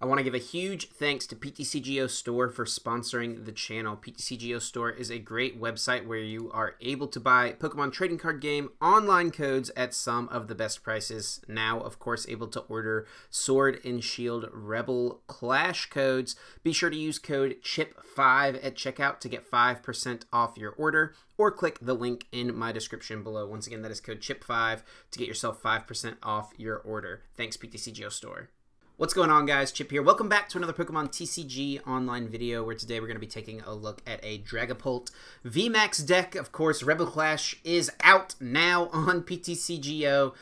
I want to give a huge thanks to PTCGO Store for sponsoring the channel. PTCGO Store is a great website where you are able to buy Pokemon trading card game online codes at some of the best prices. Now, of course, able to order Sword and Shield Rebel Clash codes. Be sure to use code CHIP5 at checkout to get 5% off your order, or click the link in my description below. Once again, that is code CHIP5 to get yourself 5% off your order. Thanks, PTCGO Store. What's going on, guys? Chip here. Welcome back to another Pokemon TCG online video, where today we're going to be taking a look at a Dragapult VMAX deck. Of course, Rebel Clash is out now on PTCGO.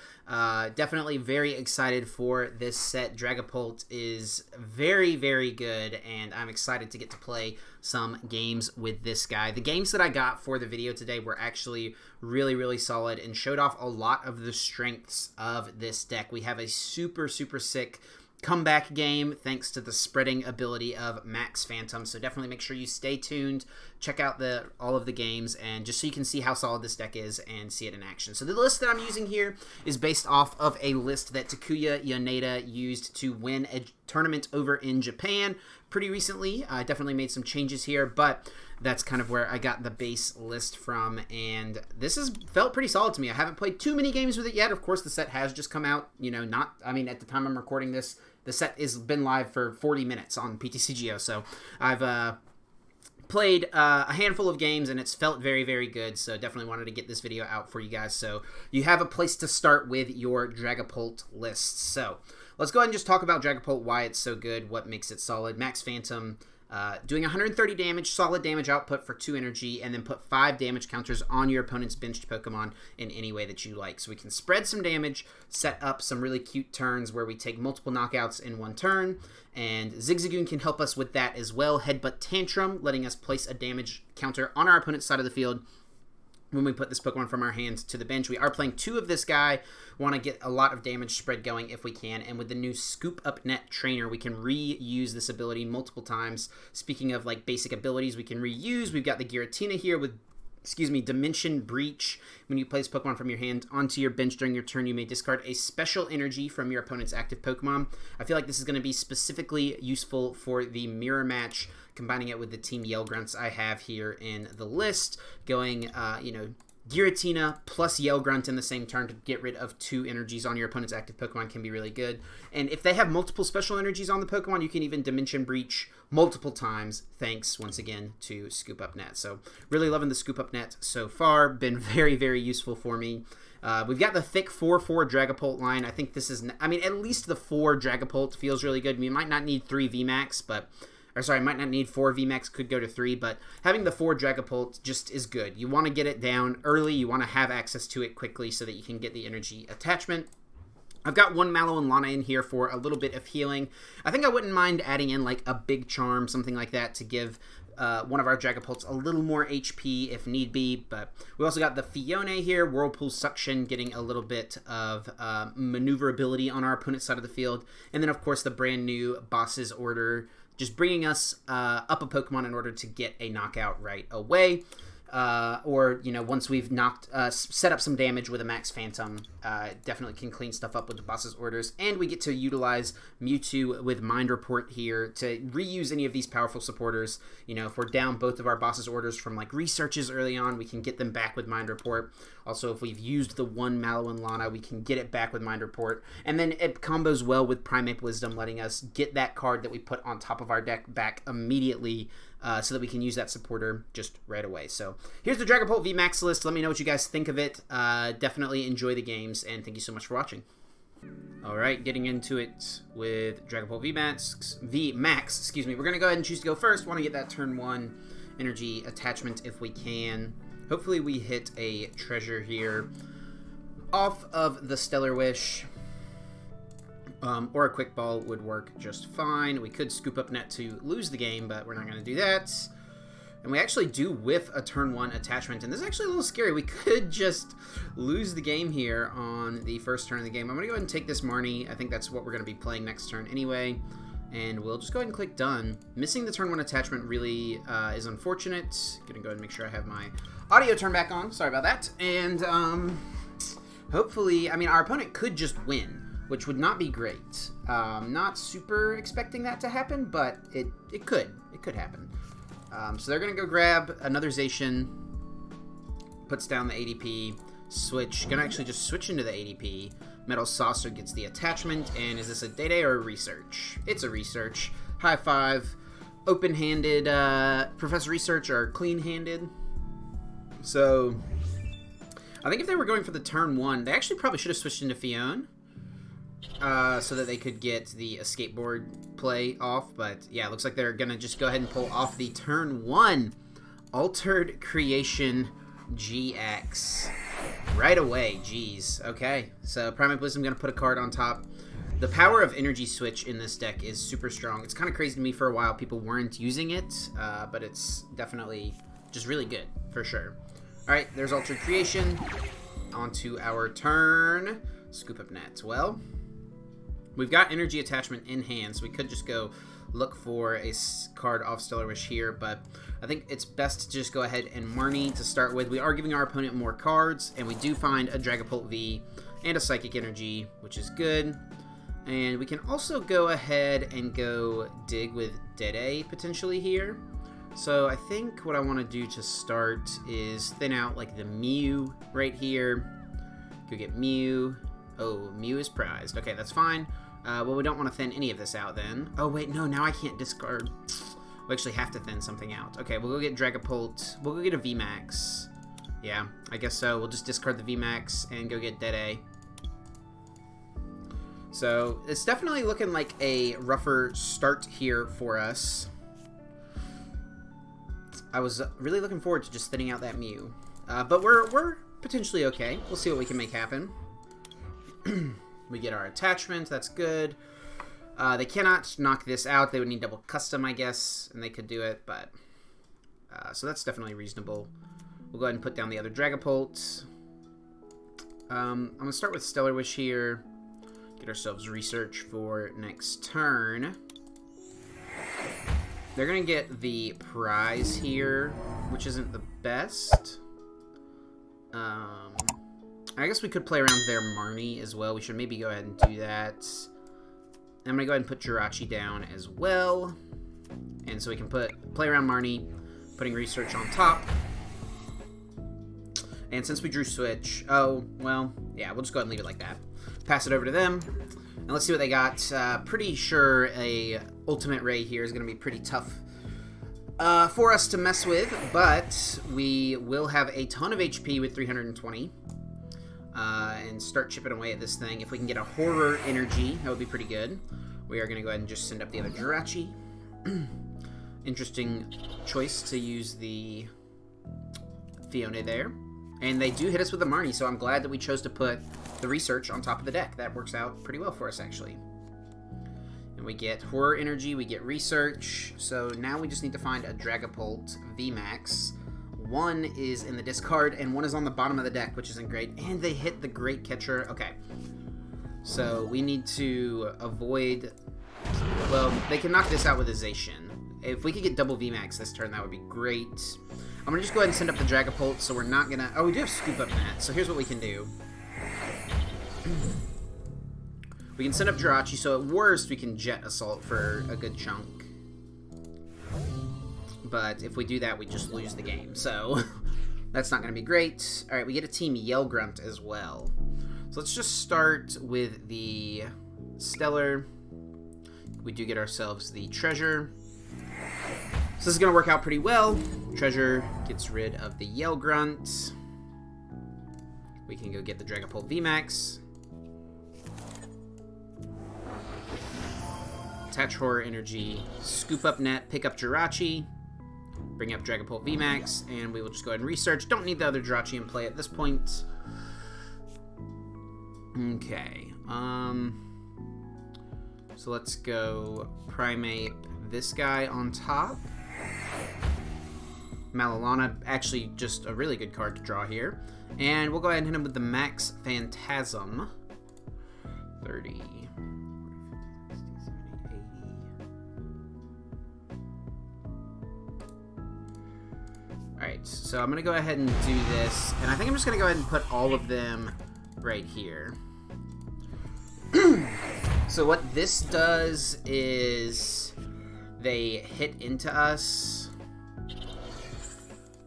Definitely very excited for this set. Dragapult is very, very good, and I'm excited to get to play some games with this guy. The games that I got for the video today were actually really, really solid and showed off a lot of the strengths of this deck. We have a super, super sick comeback game thanks to the spreading ability of Max Phantom, so definitely make sure you stay tuned, check out all of the games, and just so you can see how solid this deck is and see it in action. So the list that I'm using here is based off of a list that Takuya Yoneda used to win a tournament over in Japan pretty recently. I definitely made some changes here, but that's kind of where I got the base list from, and this has felt pretty solid to me. I haven't played too many games with it yet. Of course, the set has just come out, at the time I'm recording this, the set has been live for 40 minutes on PTCGO, so I've played a handful of games, and it's felt very, very good, so definitely wanted to get this video out for you guys, so you have a place to start with your Dragapult lists. So let's go ahead and just talk about Dragapult, why it's so good, what makes it solid. Max Phantom, doing 130 damage, solid damage output for 2 energy, and then put 5 damage counters on your opponent's benched Pokemon in any way that you like. So we can spread some damage, set up some really cute turns where we take multiple knockouts in one turn, and Zigzagoon can help us with that as well. Headbutt Tantrum, letting us place a damage counter on our opponent's side of the field when we put this Pokemon from our hands to the bench. We are playing 2 of this guy, want to get a lot of damage spread going if we can, and with the new Scoop Up Net Trainer, we can reuse this ability multiple times. Speaking of like basic abilities we can reuse, we've got the Giratina here with Dimension Breach. When you place Pokemon from your hand onto your bench during your turn, you may discard a special energy from your opponent's active Pokemon. I feel like this is going to be specifically useful for the mirror match, combining it with the Team Yell Grunts I have here in the list, going, Giratina plus Yell Grunt in the same turn to get rid of 2 energies on your opponent's active Pokemon can be really good. And if they have multiple special energies on the Pokemon, you can even Dimension Breach multiple times, thanks once again to Scoop Up Net. So really loving the Scoop Up Net so far, been very, very useful for me. We've got the thick 4/4 Dragapult line. I think this is, at least the 4 Dragapult feels really good. We might not need 3 VMAX, might not need 4 VMAX, could go to 3, but having the 4 Dragapult just is good. You want to get it down early, you want to have access to it quickly so that you can get the energy attachment. I've got 1 Mallow Lana in here for a little bit of healing. I think I wouldn't mind adding in like a big charm, something like that, to give one of our Dragapults a little more HP if need be. But we also got the Phione here, Whirlpool Suction, getting a little bit of maneuverability on our opponent's side of the field. And then, of course, the brand new Boss's Order, just bringing us up a Pokemon in order to get a knockout right away. Once we've set up some damage with a Max Phantom, definitely can clean stuff up with the Boss's Orders. And we get to utilize Mewtwo with Mind Report here to reuse any of these powerful supporters. If we're down both of our Boss's Orders from like researches early on, we can get them back with Mind Report. Also, if we've used the 1 Mallow and Lana, we can get it back with Mind Report. And then it combos well with Primate Wisdom, letting us get that card that we put on top of our deck back immediately, so that we can use that supporter just right away. So here's the Dragapult VMAX list. Let me know what you guys think of it. Definitely enjoy the games, and thank you so much for watching. Alright, getting into it with Dragapult VMAX, We're going to go ahead and choose to go first. Want to get that turn 1 energy attachment if we can. Hopefully we hit a treasure here off of the Stellar Wish. Or a Quick Ball would work just fine. We could Scoop Up Net to lose the game, but we're not going to do that. And we actually do whiff a turn 1 attachment, and this is actually a little scary. We could just lose the game here on the first turn of the game. I'm going to go ahead and take this Marnie. I think that's what we're going to be playing next turn anyway. And we'll just go ahead and click Done. Missing the turn 1 attachment really is unfortunate. Going to go ahead and make sure I have my audio turned back on. Sorry about that. And hopefully, our opponent could just win which would not be great. Not super expecting that to happen, but it could. It could happen. So they're going to go grab another Zacian, puts down the ADP, switch. Going to actually just switch into the ADP. Metal Saucer gets the attachment, and is this a Dedenne or a Research? It's a Research. High five. Open-handed Professor Research are clean-handed. So I think if they were going for the turn 1, they actually probably should have switched into Phione. So that they could get the Escape Board play off. But yeah, it looks like they're going to just go ahead and pull off the turn 1 Altered Creation GX right away. Jeez. Okay, so Primate Wisdom going to put a card on top. The power of Energy Switch in this deck is super strong. It's kind of crazy to me for a while people weren't using it, but it's definitely just really good, for sure. Alright, there's Altered Creation. On to our turn. Scoop Up Net. Well, we've got Energy Attachment in hand, so we could just go look for a card off Stellar Wish here, but I think it's best to just go ahead and Marnie to start with. We are giving our opponent more cards, and we do find a Dragapult V and a Psychic Energy, which is good. And we can also go ahead and go dig with Dedenne potentially here. So I think what I want to do to start is thin out like the Mew right here. Go get Mew. Oh, Mew is prized. Okay, that's fine. Well, we don't want to thin any of this out then. Oh, wait, no, now I can't discard. We actually have to thin something out. Okay, we'll go get Dragapult. We'll go get a VMAX. Yeah, I guess so. We'll just discard the VMAX and go get Dedenne. So it's definitely looking like a rougher start here for us. I was really looking forward to just thinning out that Mew. But we're potentially okay. We'll see what we can make happen. We get our attachment. That's good. They cannot knock this out. They would need double custom, I guess, and they could do it. But so that's definitely reasonable. We'll go ahead and put down the other Dragapult. I'm going to start with Stellar Wish here. Get ourselves Research for next turn. They're going to get the prize here, which isn't the best. I guess we could play around with their Marnie as well. We should maybe go ahead and do that. I'm going to go ahead and put Jirachi down as well. And so we can play around Marnie, putting Research on top. And since we drew Switch, oh, well, yeah, we'll just go ahead and leave it like that. Pass it over to them, and let's see what they got. Pretty sure a Ultimate Ray here is going to be pretty tough for us to mess with, but we will have a ton of HP with 320 and start chipping away at this thing. If we can get a Horror Energy, that would be pretty good. We are going to go ahead and just send up the other Jirachi. Interesting choice to use the Phione there. And they do hit us with the Marnie, so I'm glad that we chose to put the Research on top of the deck. That works out pretty well for us, actually. And we get Horror Energy, we get Research. So now we just need to find a Dragapult VMAX. One is in the discard, and one is on the bottom of the deck, which isn't great. And they hit the Great Catcher. Okay. So we need to avoid... Well, they can knock this out with a Zacian. If we could get double VMAX this turn, that would be great. I'm going to just go ahead and send up the Dragapult, so we're not going to... Oh, we do have Scoop Up Net, so here's what we can do. We can send up Jirachi, so at worst we can Jet Assault for a good chunk. But if we do that, we just lose the game, so that's not going to be great. Alright, we get a Team Yell Grunt as well. So let's just start with the Stellar. We do get ourselves the Treasure. So this is going to work out pretty well. Treasure gets rid of the Yell Grunt. We can go get the Dragapult VMAX. Attach Horror Energy. Scoop Up Net. Pick up Jirachi. Bring up Dragapult VMAX. And we will just go ahead and Research. Don't need the other Jirachi in play at this point. Okay. So let's go Primate this guy on top. Mallow Lana, actually just a really good card to draw here. And we'll go ahead and hit him with the Max Phantasm. 30, 40, 50, 60, 70, 80. Alright, so I'm going to go ahead and do this. And I think I'm just going to go ahead and put all of them right here. So what this does is they hit into us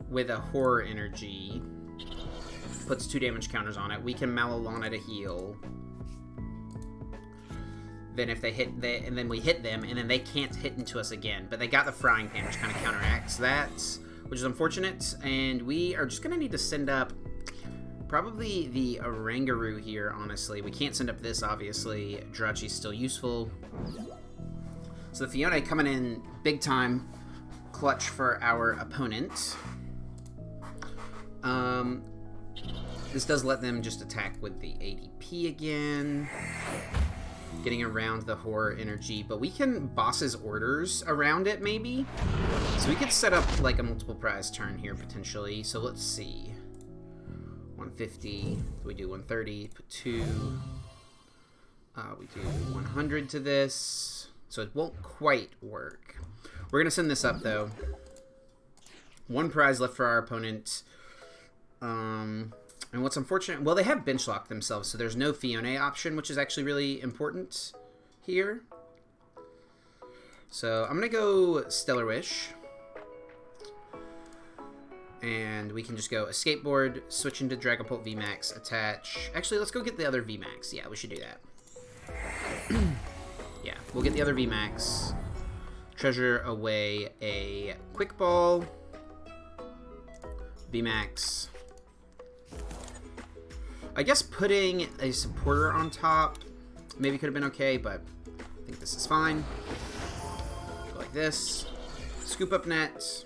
with a horror energy. Puts 2 damage counters on it. We can Mallow Lana to heal. Then if they hit, and then we hit them, and then they can't hit into us again. But they got the frying pan, which kind of counteracts that, which is unfortunate. And we are just going to need to send up probably the Oranguru here, honestly. We can't send up this, obviously. Jirachi's still useful. So the Phione coming in big time clutch for our opponent. This does let them just attack with the ADP again. Getting around the horror energy, but we can boss's orders around it, maybe? So we could set up like a multiple prize turn here, potentially. So let's see. 150, we do 130, put 2. We do 100 to this. So it won't quite work. We're going to send this up, though. 1 prize left for our opponent. And what's unfortunate, well, they have bench locked themselves, so there's no Phione option, which is actually really important here. So I'm going to go Stellar Wish. And we can just go Escape Board, switch into Dragapult VMAX, attach. Actually, let's go get the other VMAX. Yeah, we should do that. Yeah, we'll get the other VMAX. Treasure away a Quick Ball. VMAX. I guess putting a supporter on top maybe could have been okay, but I think this is fine. Go like this. Scoop Up Net.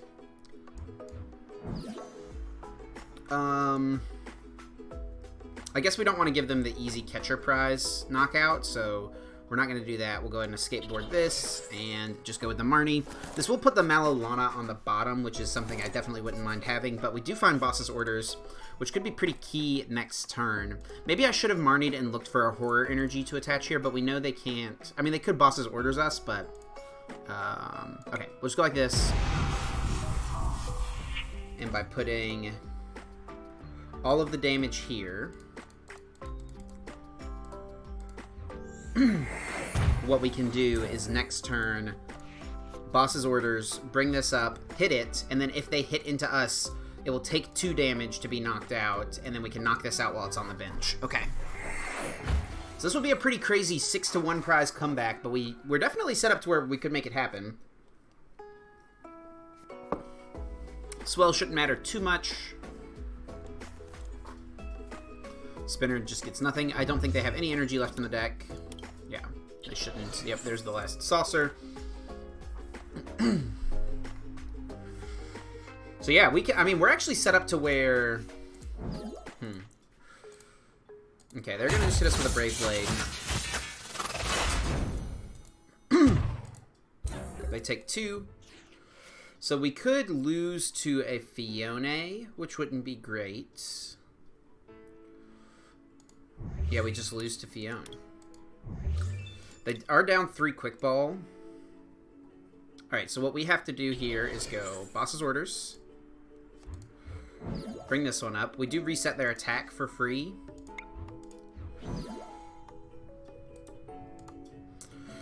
I guess we don't want to give them the easy catcher prize knockout, so we're not going to do that. We'll go ahead and Escape Board this and just go with the Marnie. This will put the Mallow Lana on the bottom, which is something I definitely wouldn't mind having, but we do find boss's orders, which could be pretty key next turn. Maybe I should have Marnied and looked for a horror energy to attach here, but we know they can't. I mean, they could boss's orders us, but okay, we'll just go like this. And by putting all of the damage here, what we can do is next turn, boss's orders, bring this up, hit it, and then if they hit into us, it will take 2 damage to be knocked out, and then we can knock this out while it's on the bench. Okay. So this will be a pretty crazy 6-1 prize comeback, but we're definitely set up to where we could make it happen. Swell shouldn't matter too much. Spinner just gets nothing. I don't think they have any energy left in the deck. Yeah, they shouldn't. Yep, there's the last saucer. So yeah, we can. I mean, we're actually set up to where. Okay, they're gonna just hit us with a Brave Blade. They take 2. So we could lose to a Phione, which wouldn't be great. Yeah, we just lose to Phione. They are down 3 Quick Ball. Alright, so what we have to do here is go boss's orders. Bring this one up. We do reset their attack for free.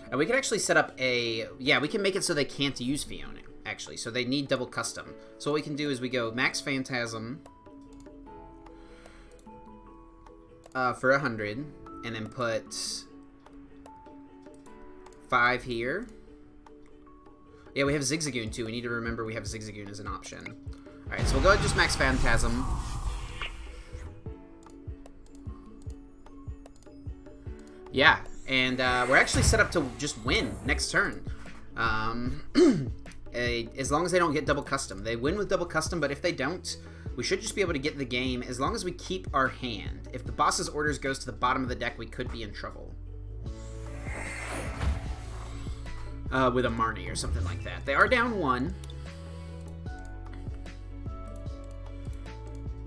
And we can actually set up a... Yeah, we can make it so they can't use Phione, actually. So they need double custom. So what we can do is we go Max Phantasm for 100, and then put 5 here. Yeah, we have Zigzagoon too. We need to remember we have Zigzagoon as an option. Alright, so we'll go ahead and just Max Phantasm. Yeah, and we're actually set up to just win next turn. As long as they don't get double custom. They win with double custom, but if they don't, we should just be able to get the game as long as we keep our hand. If the boss's orders goes to the bottom of the deck, we could be in trouble. With a Marnie or something like that. They are down 1.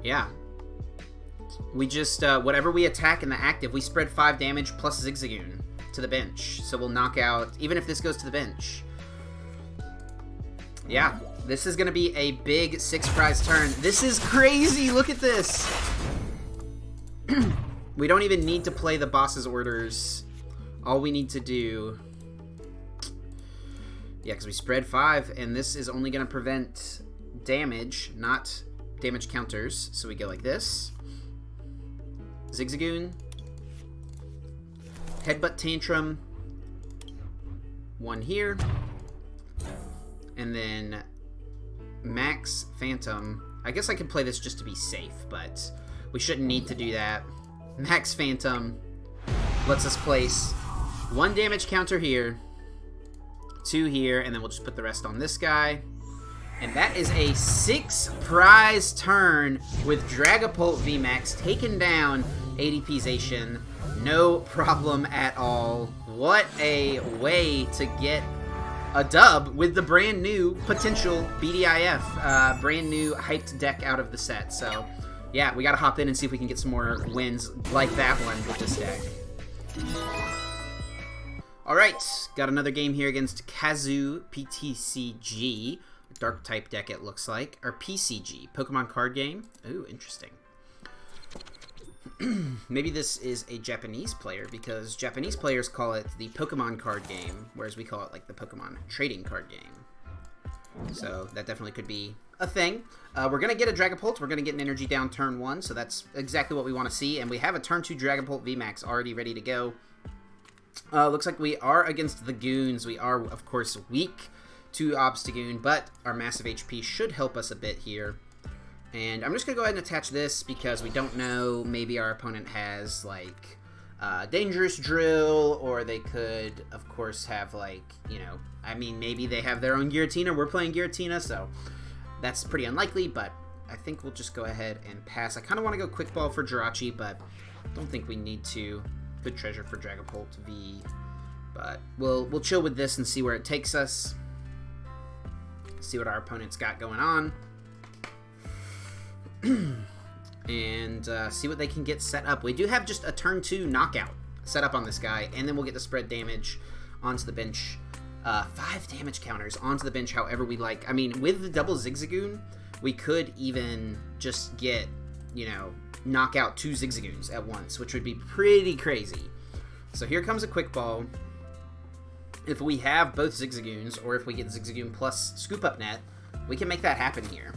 Yeah. We just, whatever we attack in the active, we spread 5 damage plus Zigzagoon to the bench. So we'll knock out, even if this goes to the bench. Yeah, this is going to be a big 6 prize turn. This is crazy! Look at this! We don't even need to play the boss's orders all we need to do... Yeah, because we spread 5, and this is only going to prevent damage, not damage counters. So we go like this. Zigzagoon. Headbutt Tantrum. 1 here. And then Max Phantom. I guess I could play this just to be safe, but we shouldn't need to do that. Max Phantom lets us place 1 damage counter here, 2 here, and then we'll just put the rest on this guy. And that is a 6 prize turn with Dragapult VMAX taking down ADP-zation. No problem at all. What a way to get a dub with the brand new potential BDIF, brand new hyped deck out of the set. So yeah, we gotta hop in and see if we can get some more wins like that one with this deck. Alright, got another game here against Kazu PTCG, dark type deck it looks like, or PCG, Pokemon card game. Ooh, interesting. Maybe this is a Japanese player, because Japanese players call it the Pokemon card game, whereas we call it like the Pokemon trading card game. So that definitely could be a thing. We're going to get a Dragapult. We're going to get an energy down turn 1, so that's exactly what we want to see. And we have a turn 2 Dragapult VMAX already ready to go. Looks like we are against the Goons. We are, of course, weak to Obstagoon, but our massive HP should help us a bit here. And I'm just going to go ahead and attach this because we don't know. Maybe our opponent has, like, Dangerous Drill, or they could, of course, have, like, you know, I mean, maybe they have their own Giratina. We're playing Giratina, so that's pretty unlikely, but I think we'll just go ahead and pass. I kind of want to go Quick Ball for Jirachi, but don't think we need to. Good treasure for Dragapult V, but we'll chill with this and see where it takes us. See what our opponent's got going on. And see what they can get set up. We do have just a turn 2 knockout set up on this guy, and then we'll get the spread damage onto the bench. 5 damage counters onto the bench however we like. I mean, with the double Zigzagoon, we could even just get, you know, knock out 2 Zigzagoons at once, which would be pretty crazy. So here comes a Quick Ball. If we have both Zigzagoons, or if we get Zigzagoon plus Scoop Up Net, we can make that happen here.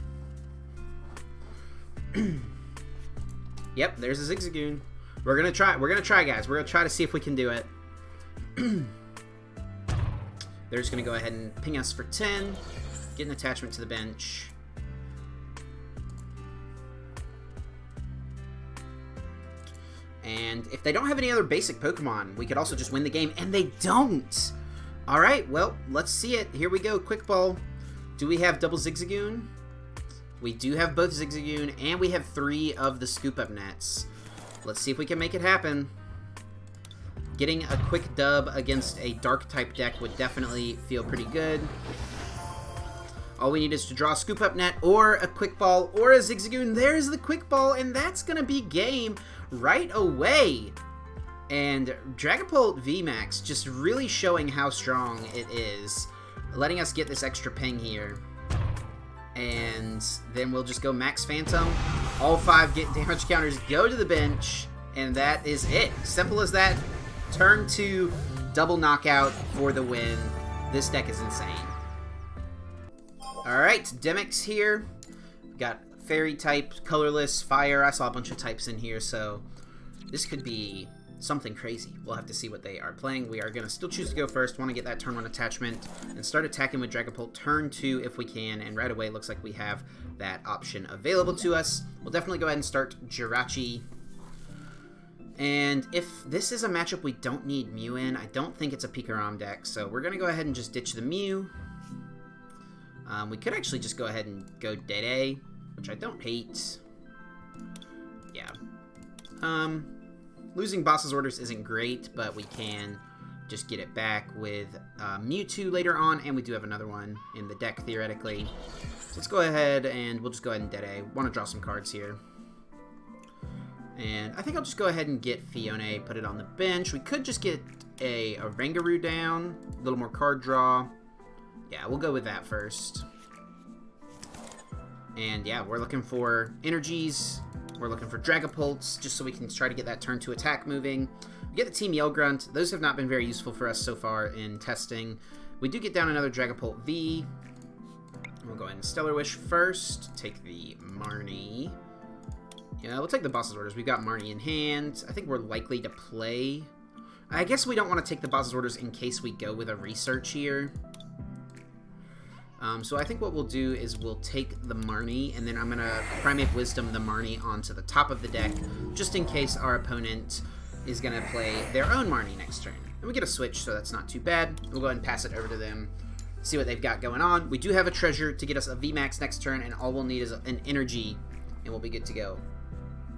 Yep, there's a Zigzagoon. We're gonna try, guys. We're gonna try to see if we can do it. They're just gonna go ahead and ping us for 10, get an attachment to the bench. And if they don't have any other basic Pokemon, we could also just win the game, and they don't. All right, well, let's see it. Here we go, Quick Ball. Do we have double Zigzagoon? We do have both Zigzagoon, and we have 3 of the Scoop Up Nets. Let's see if we can make it happen. Getting a quick dub against a dark type deck would definitely feel pretty good. All we need is to draw a Scoop Up Net, or a Quick Ball, or a Zigzagoon. There's the Quick Ball, and that's going to be game right away. And Dragapult VMAX just really showing how strong it is, letting us get this extra ping here. And then we'll just go Max Phantom. All 5 get damage counters, go to the bench, and that is it. Simple as that. Turn 2, double knockout for the win. This deck is insane. Alright, Demix here. We've got Fairy type, colorless, fire. I saw a bunch of types in here, so this could be something crazy. We'll have to see what they are playing. We are going to still choose to go first. Want to get that turn 1 attachment and start attacking with Dragapult turn 2 if we can, and right away it looks like we have that option available to us. We'll definitely go ahead and start Jirachi. And if this is a matchup we don't need Mew in, I don't think it's a Pikarom deck, so we're going to go ahead and just ditch the Mew. We could actually just go ahead and go Dedenne, which I don't hate. Yeah. Losing Boss's Orders isn't great, but we can just get it back with Mewtwo later on, and we do have another one in the deck, theoretically. So let's go ahead, and we'll just go ahead and Dedenne. Want to draw some cards here. And I think I'll just go ahead and get Phione, put it on the bench. We could just get a Oranguru down, a little more card draw. Yeah, we'll go with that first. And yeah, we're looking for energies. We're looking for Dragapults, just so we can try to get that turn 2 attack moving. We get the Team Yell Grunt. Those have not been very useful for us so far in testing. We do get down another Dragapult V. We'll go ahead and Stellar Wish first. Take the Marnie. Yeah, we'll take the boss's orders. We've got Marnie in hand. I think we're likely to play. I guess we don't want to take the boss's orders in case we go with a research here. So I think what we'll do is we'll take the Marnie, and then I'm going to Primate Wisdom the Marnie onto the top of the deck, just in case our opponent is going to play their own Marnie next turn. And we get a switch, so that's not too bad. We'll go ahead and pass it over to them, see what they've got going on. We do have a treasure to get us a VMAX next turn, and all we'll need is an energy, and we'll be good to go.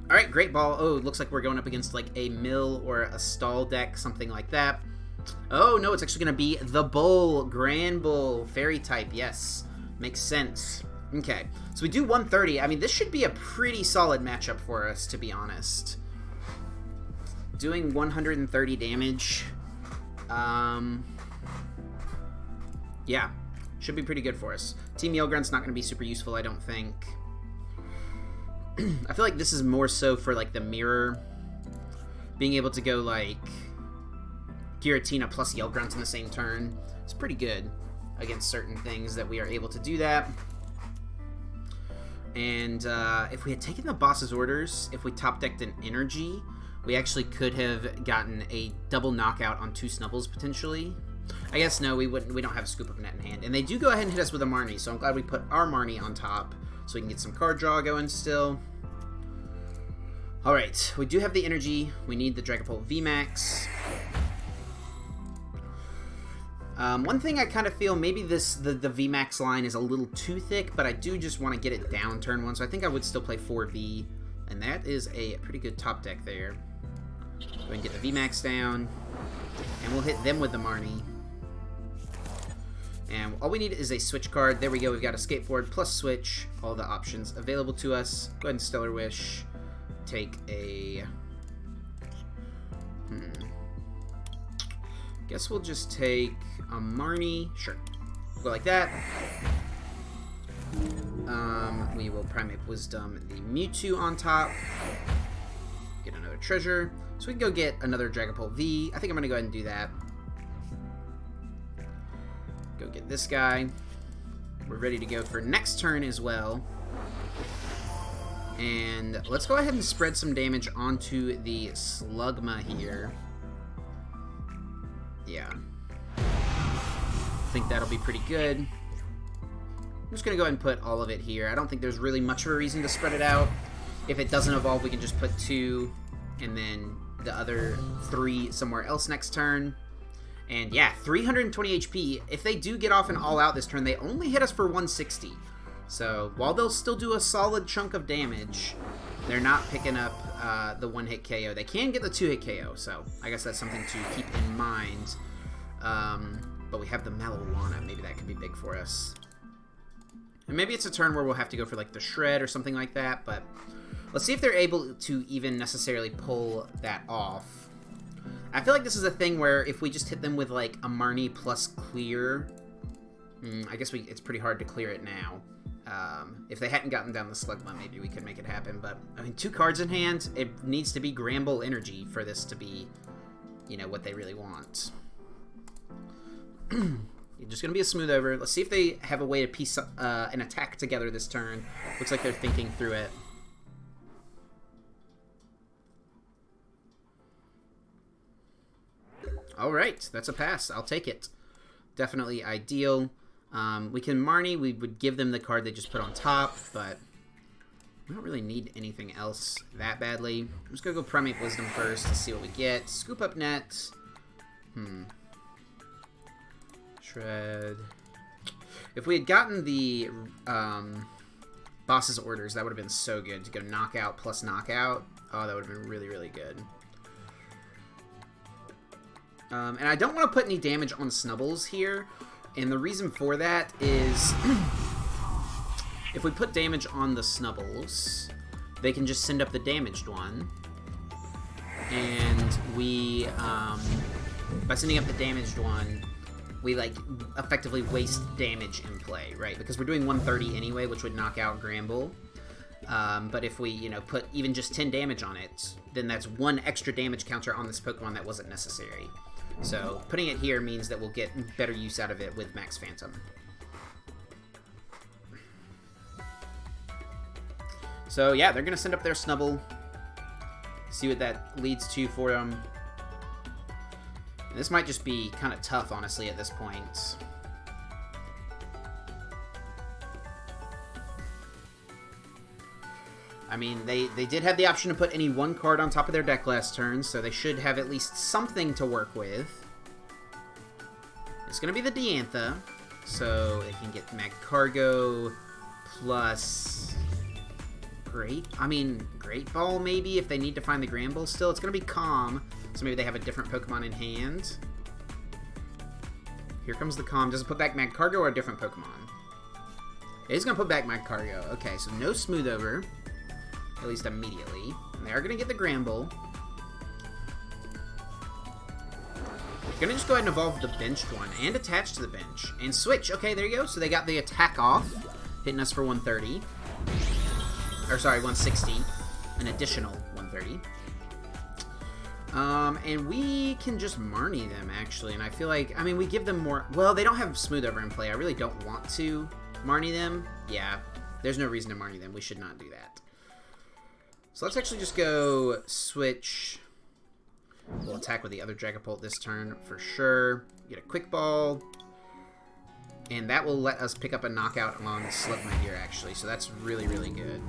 Alright, great ball. Oh, it looks like we're going up against like a mill or a stall deck, something like that. Oh, no, it's actually going to be the Bull. Grand Bull. Fairy type, yes. Makes sense. Okay, so we do 130. I mean, this should be a pretty solid matchup for us, to be honest. Doing 130 damage. Yeah, should be pretty good for us. Team Yell Grunt's not going to be super useful, I don't think. I feel like this is more so for, like, the mirror. Being able to go, like, Giratina plus Yell Grunt in the same turn. It's pretty good against certain things that we are able to do that. And if we had taken the boss's orders, if we top decked an energy, we actually could have gotten a double knockout on 2 Snubbles potentially. I guess no, we wouldn't. We don't have a Scoop Up Net in hand. And they do go ahead and hit us with a Marnie, so I'm glad we put our Marnie on top so we can get some card draw going still. Alright, we do have the energy. We need the Dragapult VMAX. One thing I kind of feel, maybe the VMAX line is a little too thick, but I do just want to get it down turn 1, so I think I would still play 4V, and that is a pretty good top deck there. Go ahead and get the VMAX down, and we'll hit them with the Marnie. And all we need is a switch card. There we go, we've got Escape Board plus switch, all the options available to us. Go ahead and Stellar Wish, take a... Guess we'll just take a Marnie. Sure. Go like that. We will Primate Wisdom the Mewtwo on top. Get another treasure. So we can go get another Dragapult V. I think I'm going to go ahead and do that. Go get this guy. We're ready to go for next turn as well. And let's go ahead and spread some damage onto the Slugma here. Yeah. I think that'll be pretty good. I'm just going to go ahead and put all of it here. I don't think there's really much of a reason to spread it out. If it doesn't evolve, we can just put 2 and then the other 3 somewhere else next turn. And yeah, 320 HP. If they do get off an all-out this turn, they only hit us for 160. So while they'll still do a solid chunk of damage, they're not picking up the 1-hit KO. They can get the 2-hit KO, so I guess that's something to keep in mind. But we have the Mallow Lana. Maybe that could be big for us. And maybe it's a turn where we'll have to go for like the Shred or something like that, but let's see if they're able to even necessarily pull that off. I feel like this is a thing where if we just hit them with like a Marnie plus clear, I guess it's pretty hard to clear it now. If they hadn't gotten down the Slugma, maybe we could make it happen. But, I mean, 2 cards in hand, it needs to be Gramble Energy for this to be, you know, what they really want. Just going to be a smooth over. Let's see if they have a way to piece an attack together this turn. Looks like they're thinking through it. Alright, that's a pass. I'll take it. Definitely ideal. We can Marnie, we would give them the card they just put on top, but we don't really need anything else that badly. I'm just going to go Primate Wisdom first to see what we get. Scoop Up Net. Shred. If we had gotten the boss's orders, that would have been so good to go knockout plus knockout. Oh, that would have been really, really good. And I don't want to put any damage on Snubbles here. And the reason for that is if we put damage on the Snubbles, they can just send up the damaged one. And we, by sending up the damaged one, we, like, effectively waste damage in play, right? Because we're doing 130 anyway, which would knock out Gramble. But if we, you know, put even just 10 damage on it, then that's 1 extra damage counter on this Pokemon that wasn't necessary. So putting it here means that we'll get better use out of it with Max Phantom. So yeah, they're going to send up their Snubbull. See what that leads to for them. And this might just be kind of tough, honestly, at this point. I mean, they did have the option to put any 1 card on top of their deck last turn, so they should have at least something to work with. It's going to be the Diantha, so they can get Magcargo plus Great Ball maybe, if they need to find the Granbull still. It's going to be Calm, so maybe they have a different Pokemon in hand. Here comes the Calm. Does it put back Magcargo or a different Pokemon? It is going to put back Magcargo. Okay, so no Smooth Over. At least immediately. And they are going to get the Granbull. They're going to just go ahead and evolve the benched one and attach to the bench. And switch. Okay, there you go. So they got the attack off, hitting us for 130. Or sorry, 160. An additional 130. And we can just Marnie them, actually. And I feel like, I mean, we give them more... Well, they don't have Smooth Over in play. I really don't want to Marnie them. Yeah, there's no reason to Marnie them. We should not do that. So let's actually just go switch. We'll attack with the other Dragapult this turn for sure. Get a Quick Ball. And that will let us pick up a knockout on Slipknot here, actually. So that's really, really good.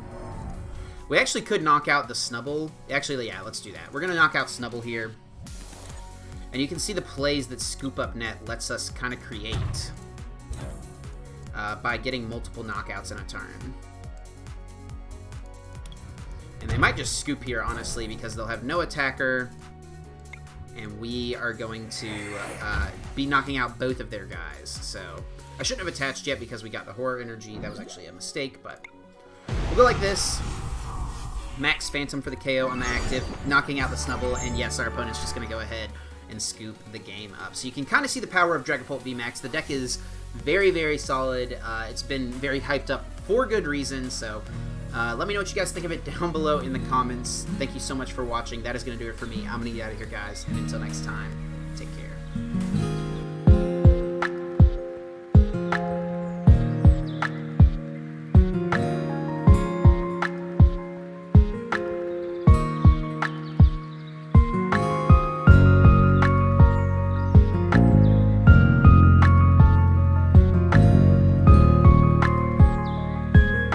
We actually could knock out the Snubbull. Actually, yeah, let's do that. We're going to knock out Snubbull here. And you can see the plays that Scoop Up Net lets us kind of create by getting multiple knockouts in a turn. And they might just scoop here, honestly, because they'll have no attacker. And we are going to be knocking out both of their guys. So I shouldn't have attached yet because we got the Horror Energy. That was actually a mistake, but we'll go like this. Max Phantom for the KO on the active, knocking out the Snubbull. And yes, our opponent's just going to go ahead and scoop the game up. So you can kind of see the power of Dragapult VMAX. The deck is very, very solid. It's been very hyped up for good reason. So let me know what you guys think of it down below in the comments. Thank you so much for watching. That is going to do it for me. I'm going to get out of here, guys. And until next time, take care.